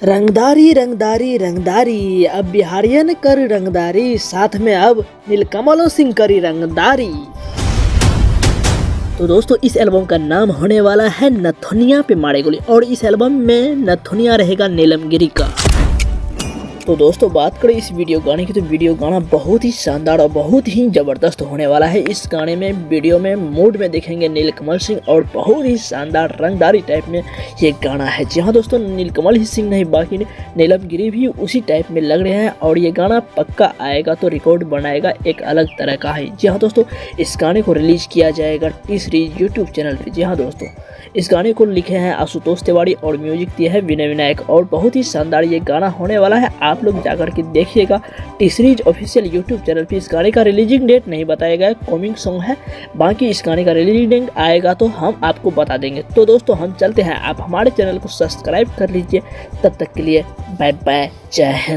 रंगदारी रंगदारी रंगदारी, अब बिहारियन कर रंगदारी, साथ में अब नीलकमल सिंह करी रंगदारी। तो दोस्तों इस एल्बम का नाम होने वाला है नथुनिया पे मारे गोली, और इस एल्बम में नथुनिया रहेगा नीलम गिरी का। तो दोस्तों बात करें इस वीडियो गाने की, तो वीडियो गाना बहुत ही शानदार और बहुत ही ज़बरदस्त होने वाला है। इस गाने में वीडियो में मूड में देखेंगे नीलकमल सिंह, और बहुत ही शानदार रंगदारी टाइप में ये गाना है। जी हाँ दोस्तों, नीलकमल ही सिंह नहीं बल्कि नीलम गिरी भी उसी टाइप में लग रहे हैं, और ये गाना पक्का आएगा तो रिकॉर्ड बनाएगा एक अलग तरह का है। जी हाँ दोस्तों, इस गाने को रिलीज किया जाएगा टी सीरीज यूट्यूब चैनल पर। जी हाँ दोस्तों, इस गाने को लिखे हैं आशुतोष तिवारी और म्यूजिक दिया है विनय विनायक, और बहुत ही शानदार ये गाना होने वाला है। आप लोग जाकर के देखिएगा T series official YouTube channel पे। इस गाने का रिलीजिंग डेट नहीं बताया गया, कमिंग सॉन्ग है, बाकी इस गाने का रिलीजिंग डेट आएगा तो हम आपको बता देंगे। तो दोस्तों हम चलते हैं, आप हमारे चैनल को सब्सक्राइब कर लीजिए। तब तक के लिए बाय बाय, जय हिंद।